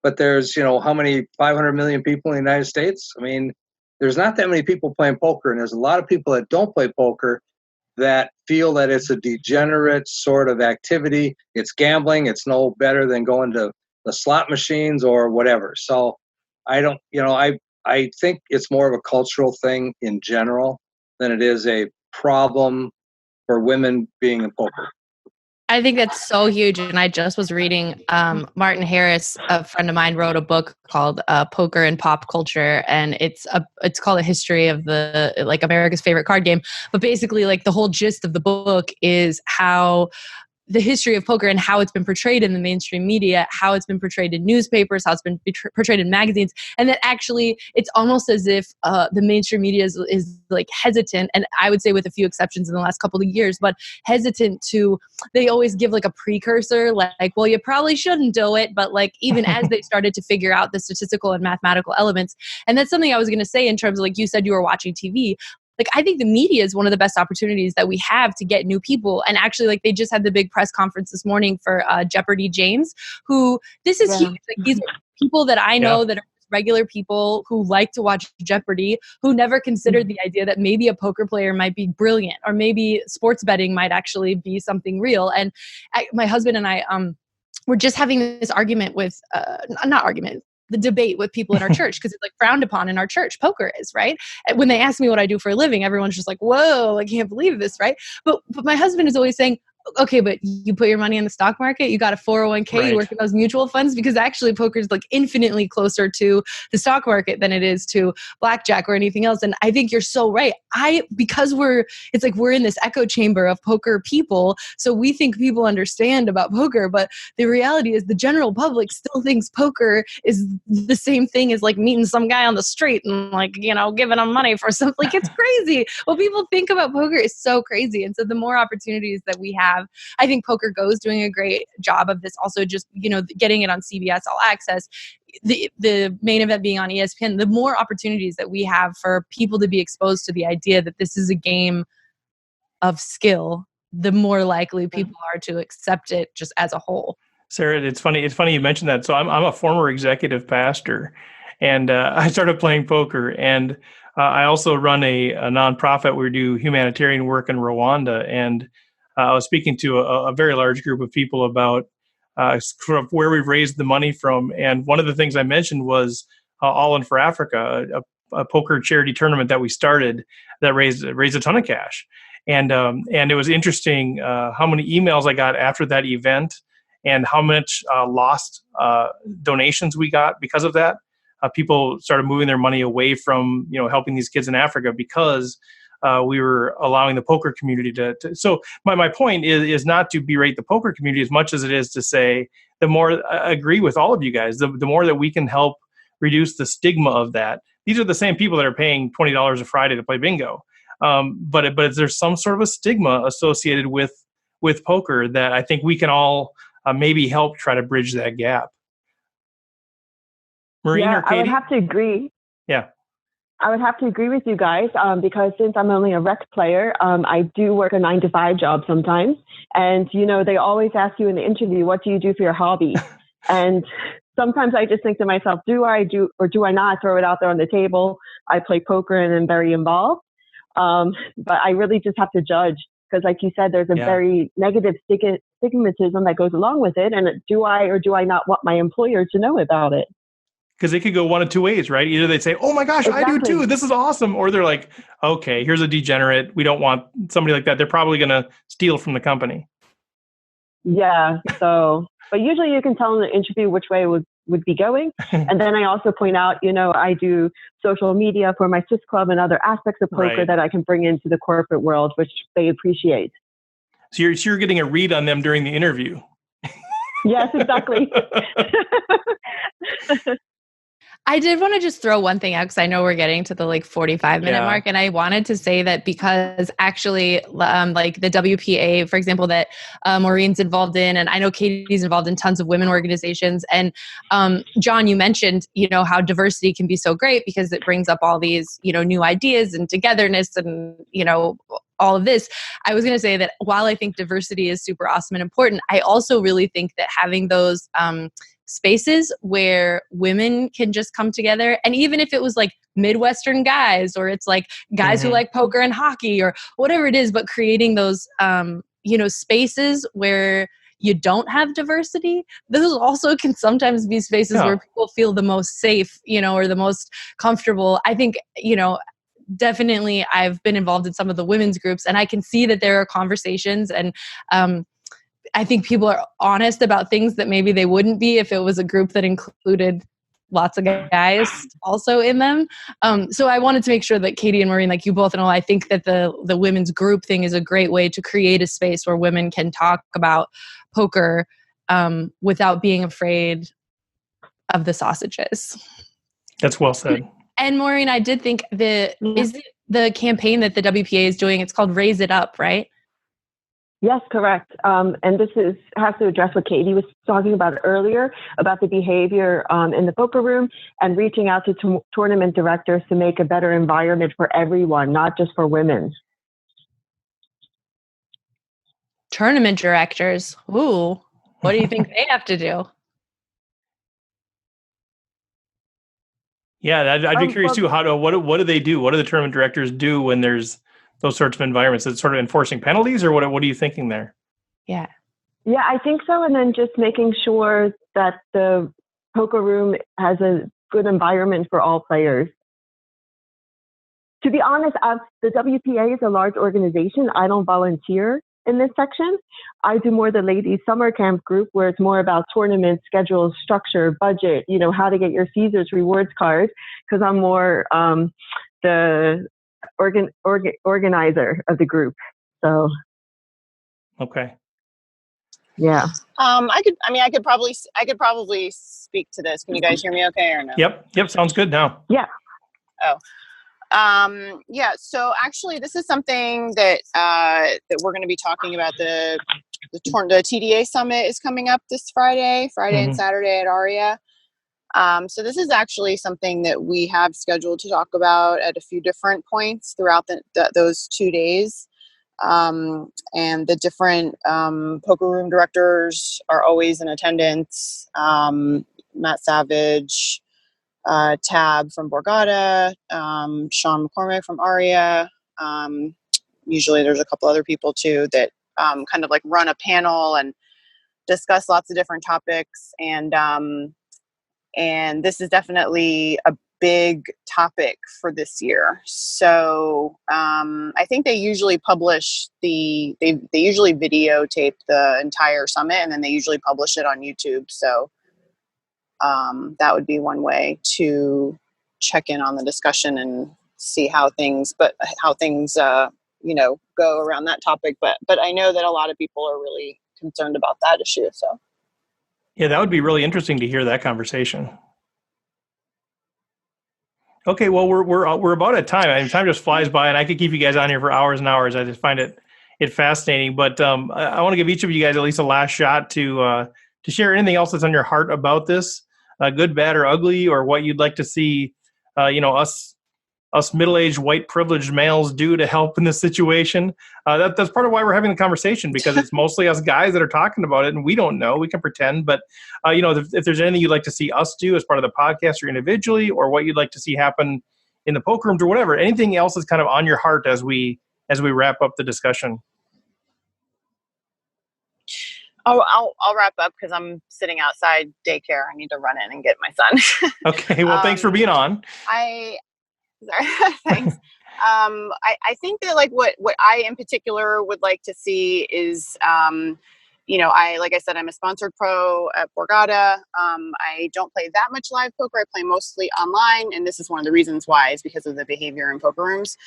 but there's, how many, 500 million people in the United States? I mean, there's not that many people playing poker, and there's a lot of people that don't play poker that feel that it's a degenerate sort of activity. It's gambling. It's no better than going to the slot machines or whatever. So I don't, I think it's more of a cultural thing in general than it is a problem for women being in poker. I think that's so huge. And I just was reading Martin Harris, a friend of mine, wrote a book called Poker and Pop Culture. And it's called A History of the America's Favorite Card Game. But basically, the whole gist of the book is how the history of poker and how it's been portrayed in the mainstream media, how it's been portrayed in newspapers, how it's been portrayed in magazines, and that actually it's almost as if the mainstream media is hesitant, and I would say with a few exceptions in the last couple of years, but hesitant to, they always give a precursor, well, you probably shouldn't do it, but even as they started to figure out the statistical and mathematical elements, and that's something I was going to say in terms of, you said you were watching TV, like, I think the media is one of the best opportunities that we have to get new people. And actually, like, they just had the big press conference this morning for Jeopardy James, who, this is huge. Like, these are people that I know that are regular people who like to watch Jeopardy, who never considered the idea that maybe a poker player might be brilliant, or maybe sports betting might actually be something real. And my husband and I, we're just having this argument with, not argument, the debate with people in our church, because it's like frowned upon in our church. Poker is, right? And when they ask me what I do for a living, everyone's just like, whoa, I can't believe this, right? But my husband is always saying, okay, but you put your money in the stock market, you got a 401k, you work in those mutual funds, because actually poker is like infinitely closer to the stock market than it is to blackjack or anything else. And I think you're so right. Because it's like we're in this echo chamber of poker people. So we think people understand about poker, but the reality is the general public still thinks poker is the same thing as like meeting some guy on the street and like, giving him money for something. Like, it's crazy. What people think about poker is so crazy. And so the more opportunities that we have, I think Poker Go is doing a great job of this. Also, just getting it on CBS All Access, the main event being on ESPN. The more opportunities that we have for people to be exposed to the idea that this is a game of skill, the more likely people are to accept it just as a whole. Sarah, it's funny you mentioned that. So I'm a former executive pastor, and I started playing poker, and I also run a nonprofit where we do humanitarian work in Rwanda, and I was speaking to a very large group of people about sort of where we've raised the money from. And one of the things I mentioned was All In for Africa, a poker charity tournament that we started that raised a ton of cash. And it was interesting how many emails I got after that event and how much lost donations we got because of that. People started moving their money away from helping these kids in Africa because we were allowing the poker community to so my point is not to berate the poker community as much as it is to say, the more I agree with all of you guys, the more that we can help reduce the stigma of that. These are the same people that are paying $20 a Friday to play bingo. But there's some sort of a stigma associated with poker that I think we can all maybe help try to bridge that gap. Maureen or Katie? I would have to agree. Yeah. I would have to agree with you guys because since I'm only a rec player, I do work a 9-to-5 job sometimes. And, they always ask you in the interview, what do you do for your hobby? And sometimes I just think to myself, do I not throw it out there on the table? I play poker and I'm very involved. But I really just have to judge because like you said, there's a very negative stigmatism that goes along with it. And do I or do I not want my employer to know about it? Because it could go one of two ways, right? Either they say, oh my gosh, exactly. I do too. This is awesome. Or they're like, okay, here's a degenerate. We don't want somebody like that. They're probably going to steal from the company. Yeah. So, but usually you can tell in the interview which way it would be going. And then I also point out, I do social media for my Swiss club and other aspects of poker that I can bring into the corporate world, which they appreciate. So you're getting a read on them during the interview. Yes, exactly. I did want to just throw one thing out because I know we're getting to the 45-minute mark. And I wanted to say that because actually like the WPA, for example, that Maureen's involved in, and I know Katie's involved in tons of women organizations. And John, you mentioned, how diversity can be so great because it brings up all these, new ideas and togetherness and, all of this. I was going to say that while I think diversity is super awesome and important, I also really think that having those spaces where women can just come together, and even if it was like Midwestern guys, or it's like guys who like poker and hockey or whatever it is, but creating those, spaces where you don't have diversity, those also can sometimes be spaces where people feel the most safe, or the most comfortable. I think, definitely I've been involved in some of the women's groups, and I can see that there are conversations, and I think people are honest about things that maybe they wouldn't be if it was a group that included lots of guys also in them. So I wanted to make sure that Katie and Maureen, like you both know, I think that the women's group thing is a great way to create a space where women can talk about poker without being afraid of the sausages. That's well said. And Maureen, I did think is it the campaign that the WPA is doing, it's called Raise It Up, right? Yes, correct. And this has to address what Katie was talking about earlier about the behavior in the poker room and reaching out to tournament directors to make a better environment for everyone, not just for women. Tournament directors. Ooh, what do you think they have to do? Yeah, I'd be curious too. What do they do? What do the tournament directors do when there's those sorts of environments? Is it sort of enforcing penalties, or what are you thinking there? Yeah. Yeah, I think so. And then just making sure that the poker room has a good environment for all players. To be honest, the WPA is a large organization. I don't volunteer in this section. I do more the ladies summer camp group where it's more about tournament schedules, structure, budget, how to get your Caesars rewards card, because I'm more the organizer of the group. So. Okay. Yeah. I could probably speak to this. Can you guys hear me okay or no? Yep. Sounds good now. Yeah. Oh. Yeah, so actually this is something that we're going to be talking about. The TDA summit is coming up this Friday and Saturday at Aria. So this is actually something that we have scheduled to talk about at a few different points throughout those 2 days. And the different poker room directors are always in attendance. Matt Savage, Tab from Borgata, Sean McCormick from Aria. Usually there's a couple other people too that kind of like run a panel and discuss lots of different topics. And this is definitely a big topic for this year. So I think they usually publish they usually videotape the entire summit, and then they usually publish it on YouTube. So that would be one way to check in on the discussion and see how things go around that topic. But I know that a lot of people are really concerned about that issue. So yeah, that would be really interesting to hear that conversation. Okay, well, we're about at time. I mean, time just flies by, and I could keep you guys on here for hours and hours. I just find it fascinating. But I want to give each of you guys at least a last shot to share anything else that's on your heart about this, good, bad, or ugly, or what you'd like to see, us middle-aged white privileged males do to help in this situation. That's part of why we're having the conversation, because it's mostly us guys that are talking about it, and we don't know. We can pretend, but if there's anything you'd like to see us do as part of the podcast or individually, or what you'd like to see happen in the poker rooms or whatever, anything else that's kind of on your heart as we wrap up the discussion. Oh, I'll wrap up because I'm sitting outside daycare. I need to run in and get my son. Okay, well, thanks for being on. Sorry, thanks. I think that like what I in particular would like to see is, like I said, I'm a sponsored pro at Borgata. I don't play that much live poker. I play mostly online, and this is one of the reasons why, is because of the behavior in poker rooms.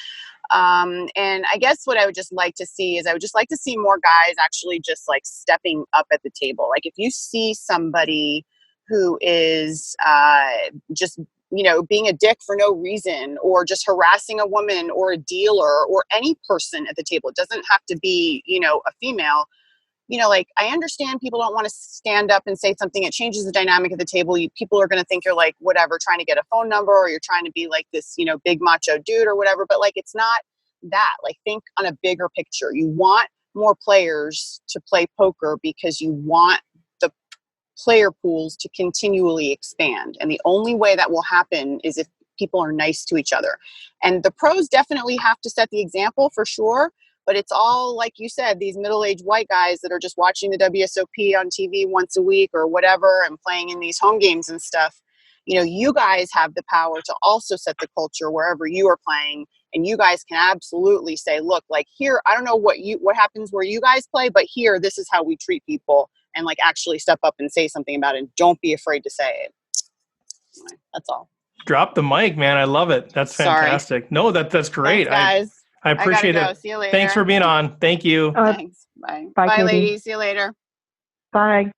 And I guess what I would just like to see is I would just like to see more guys actually just like stepping up at the table. Like if you see somebody who is just being a dick for no reason, or just harassing a woman or a dealer or any person at the table. It doesn't have to be, a female. Like I understand people don't want to stand up and say something. It changes the dynamic of the table. People are going to think you're like whatever, trying to get a phone number, or you're trying to be like this, big macho dude or whatever. But like it's not that. Like think on a bigger picture. You want more players to play poker because you want the player pools to continually expand. And the only way that will happen is if people are nice to each other. And the pros definitely have to set the example for sure. But it's all, like you said, these middle-aged white guys that are just watching the WSOP on TV once a week or whatever and playing in these home games and stuff. You guys have the power to also set the culture wherever you are playing. And you guys can absolutely say, look, like here, I don't know what happens where you guys play, but here, this is how we treat people. And like actually step up and say something about it. Don't be afraid to say it. Anyway, that's all. Drop the mic, man. I love it. That's fantastic. Sorry. No, that's great. Thanks, guys. I appreciate it. See you later. Thanks for being on. Thank you. Thanks. Bye. Bye, ladies. See you later. Bye.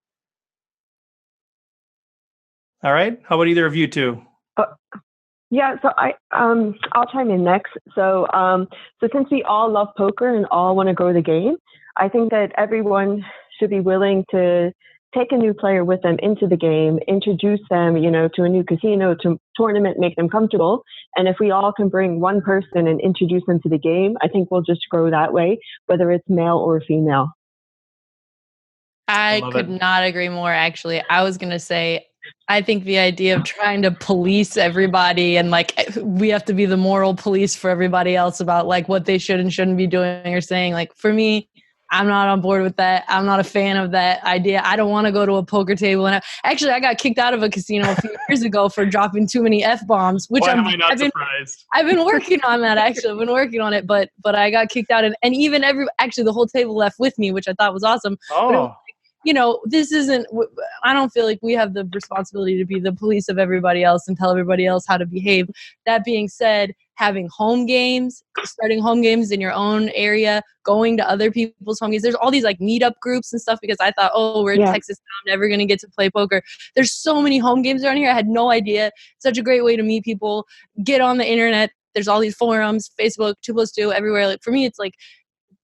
All right. How about either of you two? Yeah, so I'll chime in next. So since we all love poker and all want to grow the game, I think that everyone should be willing to take a new player with them into the game, introduce them, to a new casino, to tournament, make them comfortable. And if we all can bring one person and introduce them to the game, I think we'll just grow that way, whether it's male or female. I could not agree more, actually. I was going to say, I think the idea of trying to police everybody and like we have to be the moral police for everybody else about like what they should and shouldn't be doing or saying, like, for me, I'm not on board with that. I'm not a fan of that idea. I don't want to go to a poker table. And I got kicked out of a casino a few years ago for dropping too many F-bombs, which Why am I not surprised? I've been working on that, actually. I've been working on it, but I got kicked out. And even the whole table left with me, which I thought was awesome. Oh. This isn't, I don't feel like we have the responsibility to be the police of everybody else and tell everybody else how to behave. That being said, having home games, starting home games in your own area, going to other people's home games. There's all these like meetup groups and stuff because I thought, we're in Texas now, I'm never going to get to play poker. There's so many home games around here. I had no idea. Such a great way to meet people, get on the internet. There's all these forums, Facebook, 2+2, everywhere. Like for me, it's like,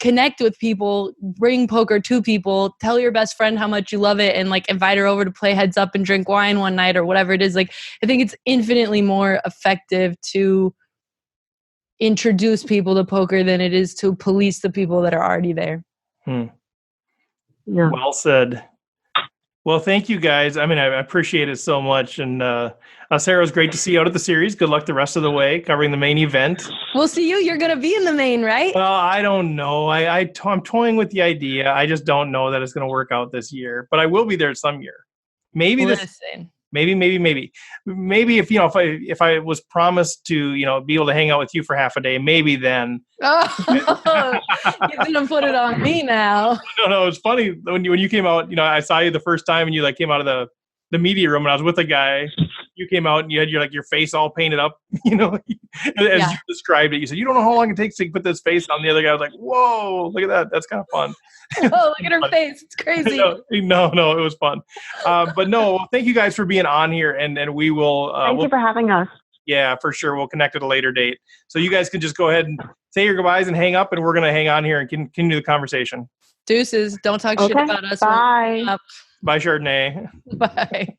connect with people, bring poker to people, tell your best friend how much you love it and like invite her over to play heads up and drink wine one night or whatever it is. Like, I think it's infinitely more effective to introduce people to poker than it is to police the people that are already there. Yeah. Well said. Well, thank you guys. I mean, I appreciate it so much. And Sarah, it was great to see you out at the series. Good luck the rest of the way covering the main event. We'll see you. You're going to be in the main, right? Well, I don't know. I'm toying with the idea. I just don't know that it's going to work out this year. But I will be there some year. Maybe Maybe if I was promised to, be able to hang out with you for half a day, maybe then. Oh, you're gonna put it on me now. No, it's funny when you came out. I saw you the first time, and you like came out of the media room, and I was with a guy. You came out, and you had your face all painted up. As you described it, you said you don't know how long it takes to put this face on. The other guy was like, "Whoa, look at that! That's kind of fun." Oh, look at her face. It's crazy. No, it was fun. But no, thank you guys for being on here, and we will. Thank you for having us. Yeah, for sure. We'll connect at a later date. So you guys can just go ahead and say your goodbyes and hang up, and we're going to hang on here and continue the conversation. Deuces. Don't talk shit about us. Bye. Bye, Chardonnay. Bye.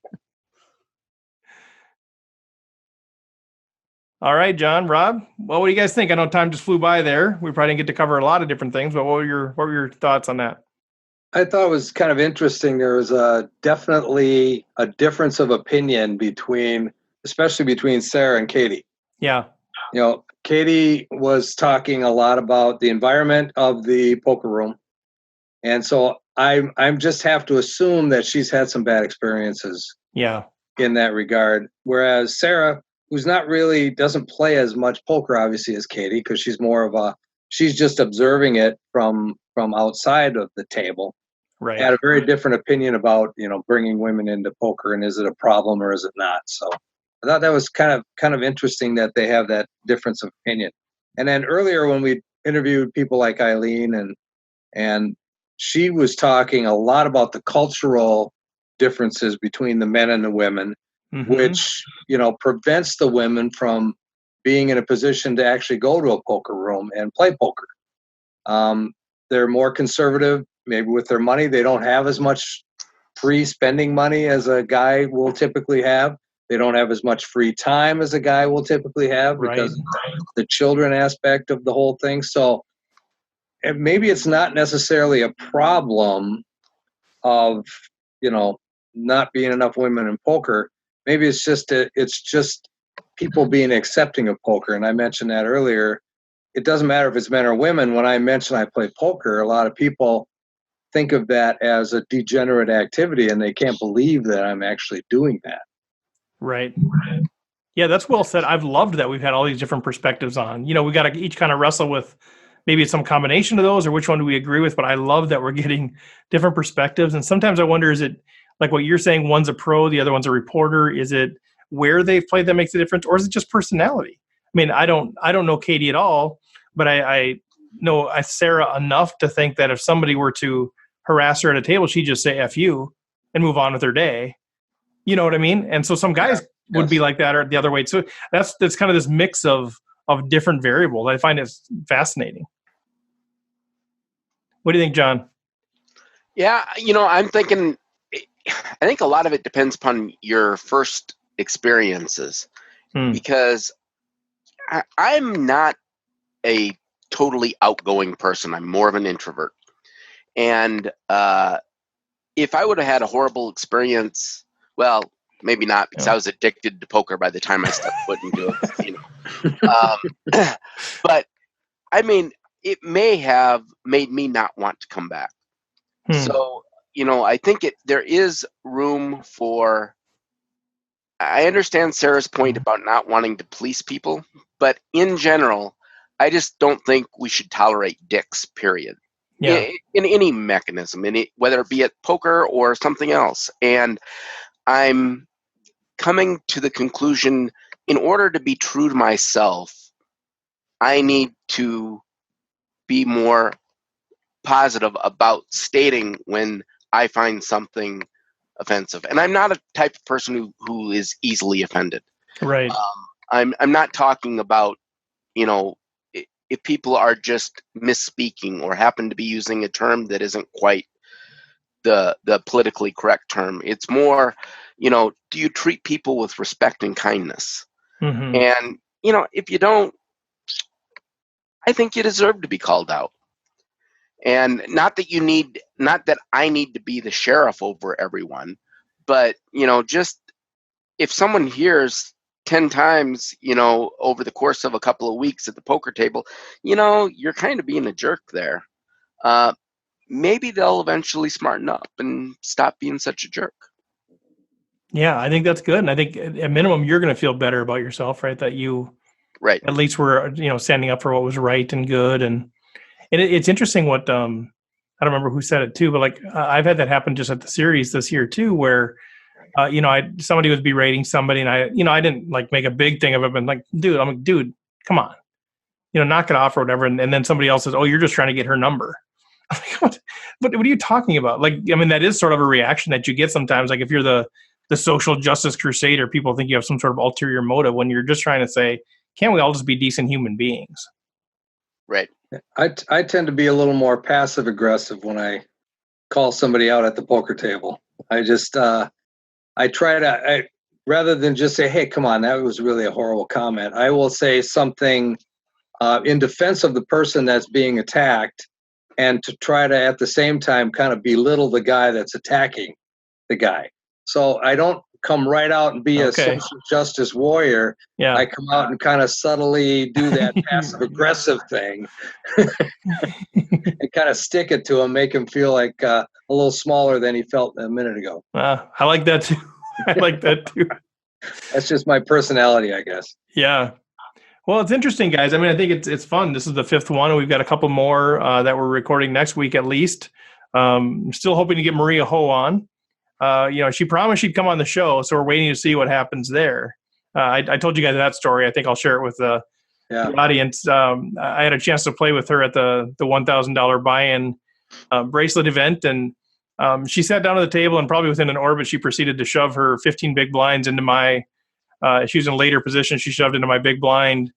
All right, John, Rob. Well, what do you guys think? I know time just flew by there. We probably didn't get to cover a lot of different things, but what were your thoughts on that? I thought it was kind of interesting. There was definitely a difference of opinion especially between Sarah and Katie. Yeah. Katie was talking a lot about the environment of the poker room. And so I'm just have to assume that she's had some bad experiences. Yeah. In that regard. Whereas Sarah, who's doesn't play as much poker, obviously, as Katie, because she's just observing it from outside of the table. Right. Had a very different opinion about, bringing women into poker and is it a problem or is it not? So I thought that was kind of interesting that they have that difference of opinion. And then earlier when we interviewed people like Eileen and she was talking a lot about the cultural differences between the men and the women, which, prevents the women from being in a position to actually go to a poker room and play poker. They're more conservative, maybe with their money. They don't have as much free spending money as a guy will typically have. They don't have as much free time as a guy will typically have because of the children aspect of the whole thing. So maybe it's not necessarily a problem of, not being enough women in poker. Maybe it's just people being accepting of poker. And I mentioned that earlier. It doesn't matter if it's men or women. When I mention I play poker, a lot of people think of that as a degenerate activity, and they can't believe that I'm actually doing that. Right. Yeah, that's well said. I've loved that we've had all these different perspectives on. We got to each kind of wrestle with maybe it's some combination of those or which one do we agree with. But I love that we're getting different perspectives. And sometimes I wonder, is it like what you're saying, one's a pro, the other one's a reporter? Is it where they've played that makes a difference? Or is it just personality? I mean, I don't know Katie at all, but I know Sarah enough to think that if somebody were to harass her at a table, she'd just say F you and move on with her day. You know what I mean? And so some guys would be like that or the other way. So that's kind of this mix of different variables. I find it fascinating. What do you think, John? Yeah, I'm thinking, I think a lot of it depends upon your first experiences, because I'm not a totally outgoing person. I'm more of an introvert. And if I would have had a horrible experience, well, maybe not, because I was addicted to poker by the time I stepped foot into a casino. But I mean, it may have made me not want to come back. So, I think there is room for. I understand Sarah's point about not wanting to police people, but in general, I just don't think we should tolerate dicks, period. Yeah. In any mechanism, whether it be at poker or something else. And I'm coming to the conclusion, in order to be true to myself, I need to be more positive about stating when I find something offensive. And I'm not a type of person who is easily offended. Right. I'm not talking about, if people are just misspeaking or happen to be using a term that isn't quite the politically correct term. It's more, do you treat people with respect and kindness? And, if you don't, I think you deserve to be called out. And not that I need to be the sheriff over everyone, but, just if someone hears 10 times, over the course of a couple of weeks at the poker table, you're kind of being a jerk there. Maybe they'll eventually smarten up and stop being such a jerk. Yeah, I think that's good. And I think at minimum, you're going to feel better about yourself, right? That you at least were, standing up for what was right and good. And it's interesting what, I don't remember who said it too, but like I've had that happen just at the series this year too, where, somebody was berating somebody and I didn't like make a big thing of it, but like, dude, come on, knock it off or whatever. And then somebody else says, oh, you're just trying to get her number. What are you talking about? Like, I mean, that is sort of a reaction that you get sometimes. Like if you're the social justice crusader, people think you have some sort of ulterior motive when you're just trying to say, can't we all just be decent human beings? Right. I tend to be a little more passive aggressive when I call somebody out at the poker table. I just, I try to, rather than just say, hey, come on, that was really a horrible comment. I will say something in defense of the person that's being attacked, and to try to, at the same time, kind of belittle the guy that's attacking the guy. So I don't come right out and be a social justice warrior. Yeah. I come out and kind of subtly do that passive aggressive thing and kind of stick it to him, make him feel like a little smaller than he felt a minute ago. I like that too. I like that too. That's just my personality, I guess. Yeah. Well, it's interesting, guys. I mean, I think it's fun. This is the 5th one, and we've got a couple more that we're recording next week at least. I'm still hoping to get Maria Ho on. She promised she'd come on the show, so we're waiting to see what happens there. I told you guys that story. I think I'll share it with the audience. I had a chance to play with her at the $1,000 buy-in bracelet event, and she sat down at the table, and probably within an orbit, she proceeded to shove her 15 big blinds into my. She was in a later position. She shoved into my big blind,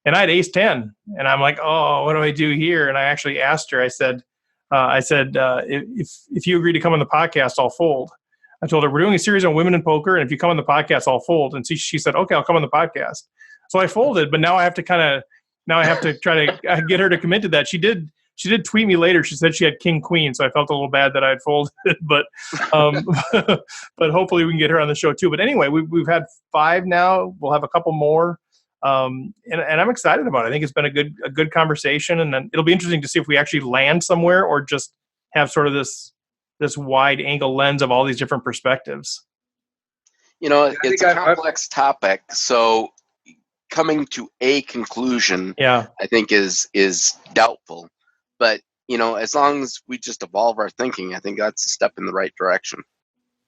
and I had ace 10. And I'm like, oh, what do I do here? And I actually asked her. I said, if you agree to come on the podcast, I'll fold. I told her we're doing a series on women in poker, and if you come on the podcast, I'll fold. And she said, okay, I'll come on the podcast. So I folded, but now I have to try to get her to commit to that. She did tweet me later. She said she had king queen, so I felt a little bad that I had folded. But but hopefully we can get her on the show too. But anyway, we've had 5 now. We'll have a couple more, and I'm excited about it. I think it's been a good conversation, and then it'll be interesting to see if we actually land somewhere or just have sort of this wide angle lens of all these different perspectives. It's a complex topic, so coming to a conclusion, I think is doubtful. But, as long as we just evolve our thinking, I think that's a step in the right direction.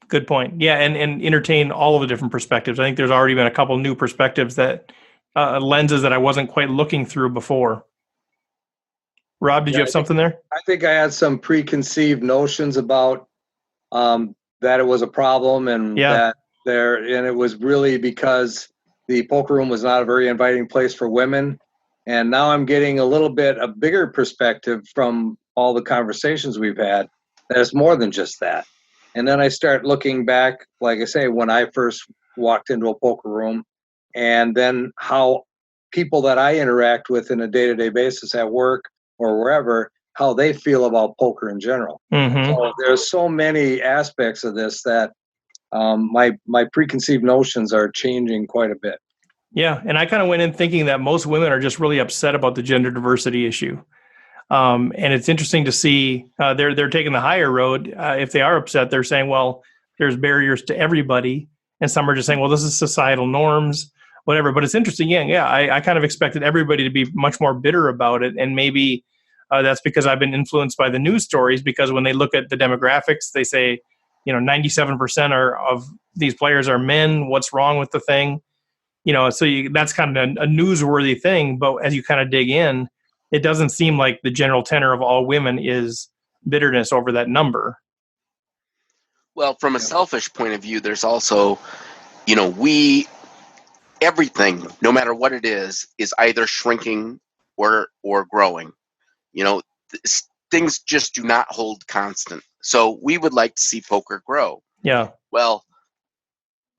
Good point. Yeah, and entertain all of the different perspectives. I think there's already been a couple new perspectives that lenses that I wasn't quite looking through before. Rob, did you have something there? I think I had some preconceived notions about that it was a problem, and and it was really because the poker room was not a very inviting place for women. And now I'm getting a bigger perspective from all the conversations we've had, that it's more than just that. And then I start looking back, like I say, when I first walked into a poker room, and then how people that I interact with in a day-to-day basis at work or wherever, how they feel about poker in general. Mm-hmm. So there's so many aspects of this that my preconceived notions are changing quite a bit. Yeah, and I kind of went in thinking that most women are just really upset about the gender diversity issue. And it's interesting to see they're taking the higher road. If they are upset, they're saying, well, there's barriers to everybody. And some are just saying, well, this is societal norms, whatever. But it's interesting. Yeah, I kind of expected everybody to be much more bitter about it. And maybe that's because I've been influenced by the news stories, because when they look at the demographics, they say, 97% of these players are men. What's wrong with the thing? So that's kind of a newsworthy thing. But as you kind of dig in, it doesn't seem like the general tenor of all women is bitterness over that number. Well, from a selfish point of view, there's also, everything, no matter what it is either shrinking or growing. Things just do not hold constant. So we would like to see poker grow. Yeah. Well,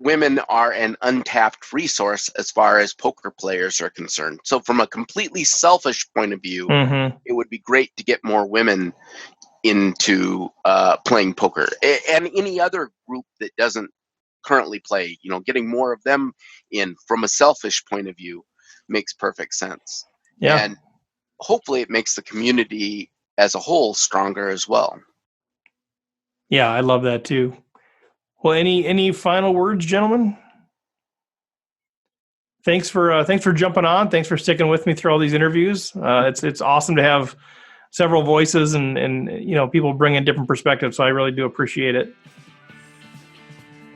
women are an untapped resource as far as poker players are concerned. So from a completely selfish point of view, Mm-hmm. it would be great to get more women into playing poker, and any other group that doesn't currently play, getting more of them in from a selfish point of view makes perfect sense. Yeah. And hopefully it makes the community as a whole stronger as well. Yeah, I love that too. Well, any final words, gentlemen? Thanks for jumping on. Thanks for sticking with me through all these interviews. It's awesome to have several voices and people bring in different perspectives. So I really do appreciate it.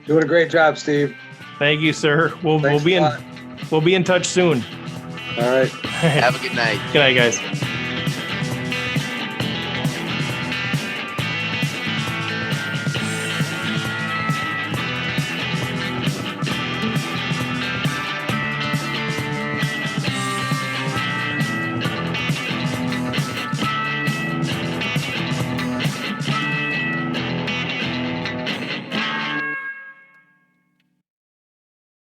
Doing a great job, Steve. Thank you, sir. We'll be in touch soon. All right. Have a good night. Good night, guys.